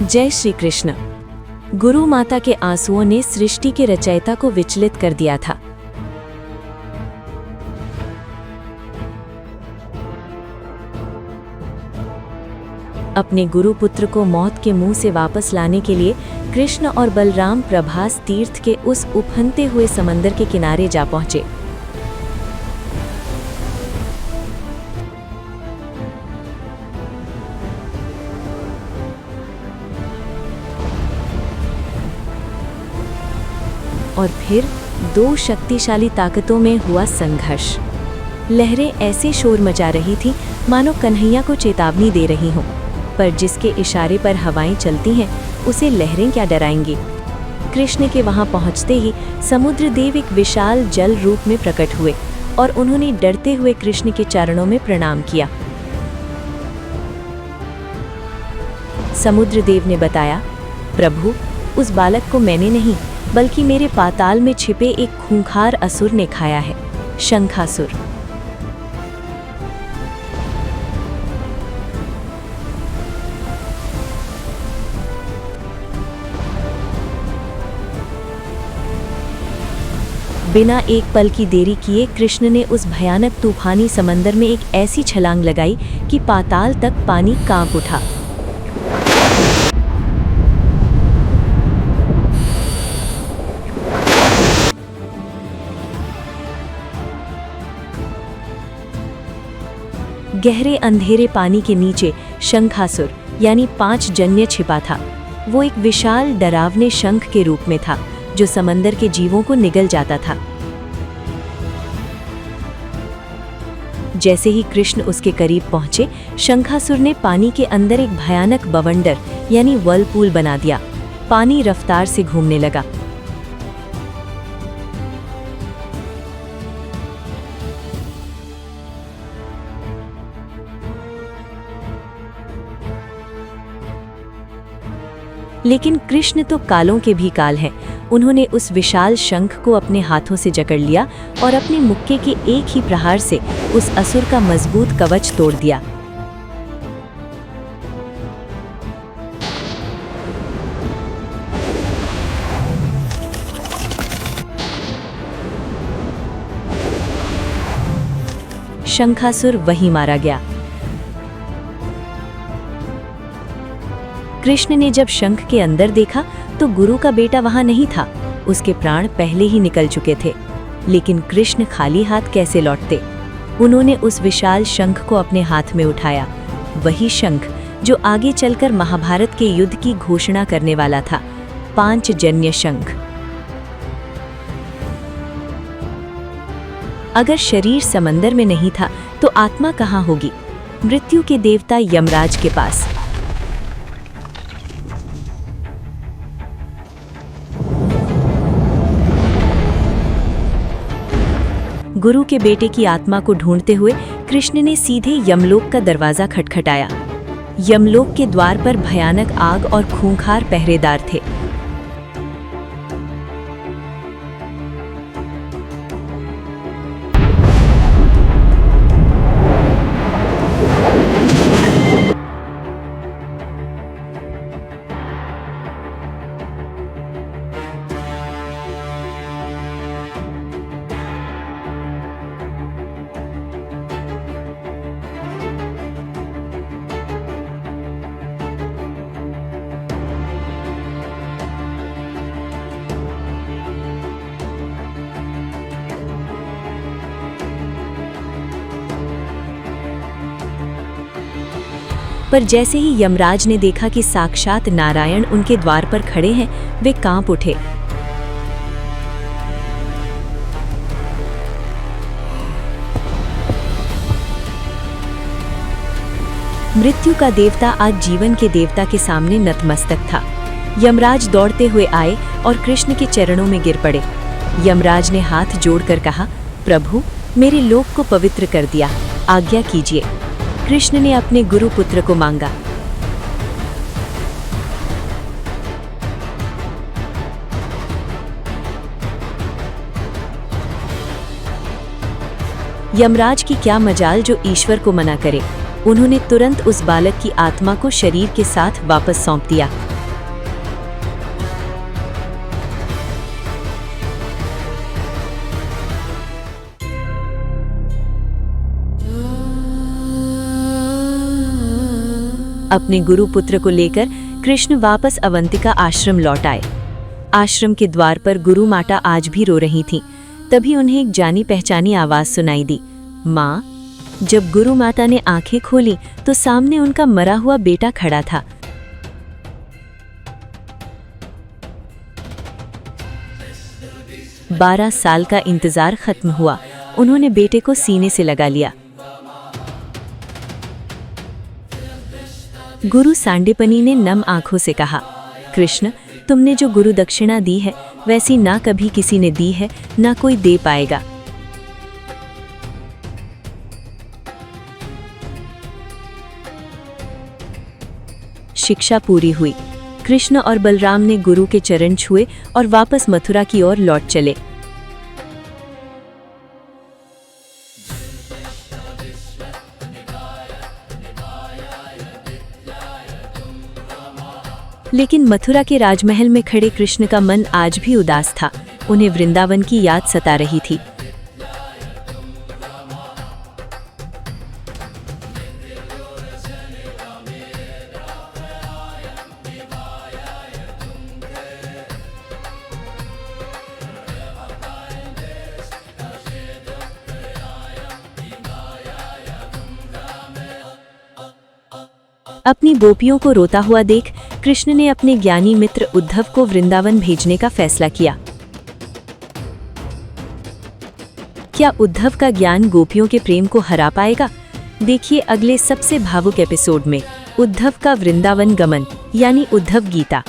जय श्री कृष्ण। गुरु माता के आंसुओं ने सृष्टि के रचयिता को विचलित कर दिया था। अपने गुरु पुत्र को मौत के मुंह से वापस लाने के लिए कृष्ण और बलराम प्रभास तीर्थ के उस उफनते हुए समंदर के किनारे जा पहुंचे। और फिर दो शक्तिशाली ताकतों में हुआ संघर्ष। लहरें ऐसे शोर मचा रही थी मानो कन्हैया को चेतावनी दे रही हों, पर जिसके इशारे पर हवाएं चलती हैं उसे लहरें क्या डराएंगी। कृष्ण के वहां पहुंचते ही समुद्र देव एक विशाल जल रूप में प्रकट हुए और उन्होंने डरते हुए कृष्ण के चरणों में प्रणाम किया। समुद्र देव ने बताया, प्रभु, उस बालक को मैंने नहीं बल्कि मेरे पाताल में छिपे एक खूंखार असुर ने खाया है, शंखासुर। बिना एक पल की देरी किए कृष्ण ने उस भयानक तूफानी समंदर में एक ऐसी छलांग लगाई कि पाताल तक पानी कांप उठा। गहरे अंधेरे पानी के नीचे शंखासुर यानी 5 जन्य छिपा था। वो एक विशाल डरावने शंख के रूप में था जो समंदर के जीवों को निगल जाता था। जैसे ही कृष्ण उसके करीब पहुंचे, शंखासुर ने पानी के अंदर एक भयानक बवंडर यानी व्हर्लपूल बना दिया। पानी रफ्तार से घूमने लगा। लेकिन कृष्ण तो कालों के भी काल हैं। उन्होंने उस विशाल शंख को अपने हाथों से जकड़ लिया और अपने मुक्के के एक ही प्रहार से उस असुर का मजबूत कवच तोड़ दिया। शंखासुर वहीं मारा गया। कृष्ण ने जब शंख के अंदर देखा तो गुरु का बेटा वहां नहीं था। उसके प्राण पहले ही निकल चुके थे। लेकिन कृष्ण खाली हाथ कैसे लौटते। उन्होंने उस विशाल शंख को अपने हाथ में उठाया, वही शंख जो आगे चलकर महाभारत के युद्ध की घोषणा करने वाला था, 5 जन्य शंख। अगर शरीर समंदर में नहीं था तो आत्मा कहाँ होगी? मृत्यु के देवता यमराज के पास। गुरु के बेटे की आत्मा को ढूंढते हुए कृष्ण ने सीधे यमलोक का दरवाजा खटखटाया। यमलोक के द्वार पर भयानक आग और खूंखार पहरेदार थे। पर जैसे ही यमराज ने देखा कि साक्षात नारायण उनके द्वार पर खड़े हैं, वे कांप उठे। मृत्यु का देवता आज जीवन के देवता के सामने नतमस्तक था। यमराज दौड़ते हुए आए और कृष्ण के चरणों में गिर पड़े। यमराज ने हाथ जोड़कर कहा, प्रभु, मेरे लोक को पवित्र कर दिया, आज्ञा कीजिए। कृष्ण ने अपने गुरु पुत्र को मांगा। यमराज की क्या मजाल जो ईश्वर को मना करे। उन्होंने तुरंत उस बालक की आत्मा को शरीर के साथ वापस सौंप दिया। अपने गुरु पुत्र को लेकर कृष्ण वापस अवंतिका आश्रम लौट आए। आश्रम के द्वार पर गुरु माता आज भी रो रही थीं। तभी उन्हें एक जानी पहचानी आवाज सुनाई दी, माँ। जब गुरु माता ने आंखें खोली तो सामने उनका मरा हुआ बेटा खड़ा था। बारह साल का इंतजार खत्म हुआ। उन्होंने बेटे को सीने से लगा लिया। गुरु सांडीपनी ने नम आंखों से कहा, कृष्ण, तुमने जो गुरु दक्षिणा दी है वैसी ना कभी किसी ने दी है, ना कोई दे पाएगा। शिक्षा पूरी हुई। कृष्ण और बलराम ने गुरु के चरण छुए और वापस मथुरा की ओर लौट चले। लेकिन मथुरा के राजमहल में खड़े कृष्ण का मन आज भी उदास था। उन्हें वृंदावन की याद सता रही थी। अपनी गोपियों को रोता हुआ देख कृष्ण ने अपने ज्ञानी मित्र उद्धव को वृंदावन भेजने का फैसला किया। क्या उद्धव का ज्ञान गोपियों के प्रेम को हरा पाएगा? देखिए अगले सबसे भावुक एपिसोड में उद्धव का वृंदावन गमन यानी उद्धव गीता।